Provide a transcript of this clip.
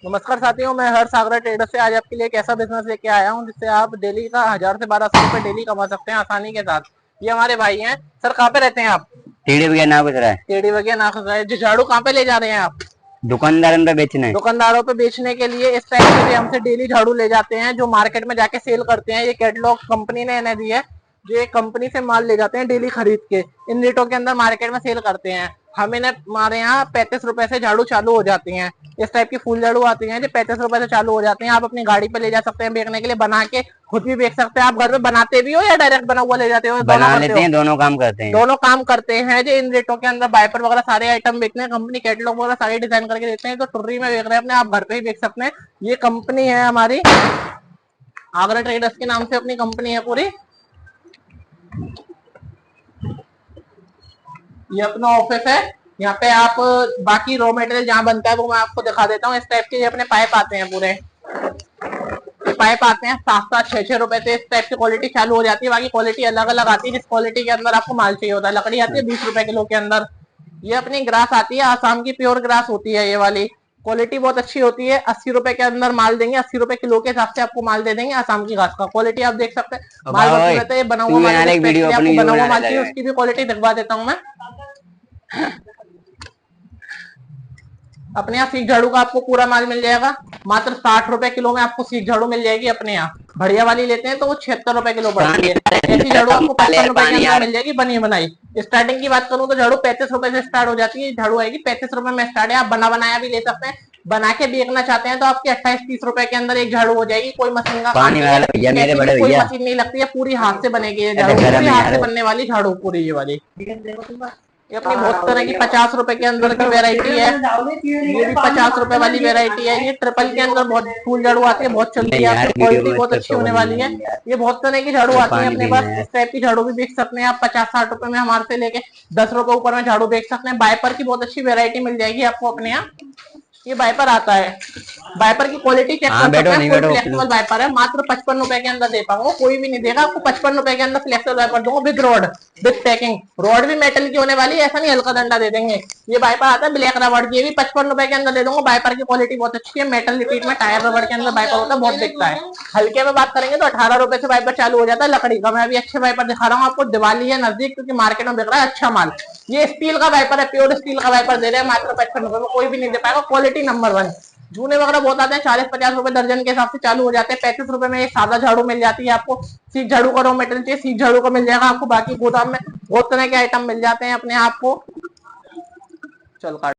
नमस्कार साथियों, मैं हर्ष सागरा ट्रेडर से आज आपके लिए एक ऐसा बिजनेस लेके आया हूं जिससे आप डेली का 1000 से 1200 रुपए डेली कमा सकते हैं आसानी के साथ। ये हमारे भाई हैं। सर कहाँ पे रहते हैं आप? टेढ़े वगैरह ना गुजरा है। टेढ़ी वगैरह ना खा रहे। जो झाड़ू कहाँ पे ले जा रहे हैं आप? दुकानदार पे बेचना है। दुकानदारों पे बेचने के लिए इस टाइप के हमसे डेली झाड़ू ले जाते हैं जो मार्केट में जाके सेल करते हैं। ये कैटलॉग कंपनी ने इन्हें दी है। जो एक कंपनी से माल ले जाते हैं डेली खरीद के, इन रेटों के अंदर मार्केट में सेल करते हैं। हम इन्हें हमारे यहाँ 35 रुपए से झाड़ू चालू हो जाती हैं। इस टाइप की फूल झाड़ू आती हैं जो 35 रुपए से चालू हो जाते हैं। आप अपनी गाड़ी पे ले जा सकते हैं बेचने के लिए, बना के खुद भी बेच सकते हैं। आप घर में बनाते भी हो या डायरेक्ट बना हुआ ले जाते हो? बना लेते हैं, दोनों काम करते हैं। दोनों काम करते हैं। जो इन रेटों के अंदर वाइपर वगैरह सारे आइटम बेचते हैं, कंपनी कैटलॉग वगैरह सारे डिजाइन करके देते हैं। तो टुर्री में बेच रहे हैं अपने, आप घर पे ही बेच सकते हैं। ये कंपनी है हमारी आगरा ट्रेडर्स के नाम से अपनी कंपनी है पूरी। ये अपना ऑफिस है। यहाँ पे आप बाकी रॉ मटेरियल जहाँ बनता है वो मैं आपको दिखा देता हूँ। इस टाइप के ये अपने पाइप आते हैं पूरे। ये पाइप आते हैं 7-7 6-6 रुपए से। इस टाइप की क्वालिटी चालू हो जाती है। बाकी क्वालिटी अलग अलग आती है जिस क्वालिटी के अंदर आपको माल चाहिए होता है। लकड़ी आती है 20 रुपए किलो के अंदर। ये अपनी ग्रास आती है, आसाम की प्योर ग्रास होती है। ये वाली क्वालिटी बहुत अच्छी होती है। 80 रुपए के अंदर माल देंगे, 80 रुपए किलो के हिसाब से आपको माल दे देंगे। आसाम की घास का क्वालिटी आप देख सकते हैं। माल रहता है बना हुआ माल, आपको बना हुआ माल चाहिए उसकी भी क्वालिटी दिखवा देता हूँ मैं। अपने यहाँ सीख झाड़ू का आपको पूरा माल मिल जाएगा। मात्र 60 रुपए किलो में आपको सीख झाड़ू मिल जाएगी। अपने यहाँ बढ़िया वाली लेते हैं तो वो 76 रुपए किलो पड़ती है। ऐसी झाड़ू आपको 55 रुपए के अंदर मिल जाएगी बनी बनाई। स्टार्टिंग की बात करूं तो झाड़ू 35 रुपए से स्टार्ट हो जाती है। झाड़ू आएगी 35 रुपए में स्टार्ट है। आप बना बनाया भी ले सकते हैं। बना के बेचना चाहते हैं तो आपकी 28-30 रुपए के अंदर एक झाड़ू हो जाएगी। कोई मशीन का काम नहीं है, कोई मशीन नहीं लगती है, पूरी हाथ से बनेगी ये झाड़ू, पूरी हाथ से बनने वाली झाड़ू पूरी ये वाली। ये अपनी बहुत तरह की 50 रुपए के अंदर की वेरायटी है। ये भी 50 रुपए वाली वेरायटी है। ये ट्रिपल के अंदर बहुत फूल झाड़ू आती है, बहुत चलती है। आपकी क्वालिटी बहुत अच्छी होने वाली है। ये बहुत तरह की झाड़ू आती है अपने पास। इस टाइप की झाड़ू भी बेच सकते हैं आप 50-60 रुपए में। हमारे से लेके 10 रुपए ऊपर में झाड़ू बेच सकते हैं। वाइपर की बहुत अच्छी वेरायटी मिल जाएगी आपको अपने यहाँ। ये वाइपर आता है, वाइपर की क्वालिटी चेक कर सकते हैं। फुल फ्लेक्सिबल वाइपर है, मात्र 55 रुपए के अंदर दे पाऊंगा। कोई भी नहीं देगा आपको 55 रुपए के अंदर फ्लेक्सिबल वाइपर दूंगा with rod, with packing. Rod भी मेटल की होने वाली है, ऐसा नहीं हल्का डंडा दे देंगे। ये वाइपर आता है ब्लैक रबड़ की, ये भी 55 रुपए के अंदर दे दूंगा। वाइपर की क्वालिटी बहुत अच्छी है। मेटल रिपीट में टायर रबड़ के अंदर वाइपर होता है, बहुत दिखता है। हल्के में बात करेंगे तो 18 रुपए से वाइपर चालू हो जाता है लकड़ी का। मैं अभी अच्छे वाइपर दिखा रहा हूँ आपको। दिवाली है नजदीक, क्योंकि मार्केट में बिक रहा है अच्छा माल। ये स्टील का वाइपर है, प्योर स्टील का वाइपर दे रहे हैं मात्र 55 रुपए में। कोई भी नहीं दे पाएगा, क्वालिटी नंबर 1। जूने वगैरह बहुत आते हैं, 40-50 रुपए दर्जन के हिसाब से चालू हो जाते हैं। 35 रुपए में एक सादा झाड़ू मिल जाती है आपको। सीख झाड़ू का रॉ मटेरियल चाहिए, सीख झाड़ू का मिल जाएगा आपको। बाकी गोदाम में बहुत तरह के आइटम मिल जाते हैं अपने आपको। चल काट।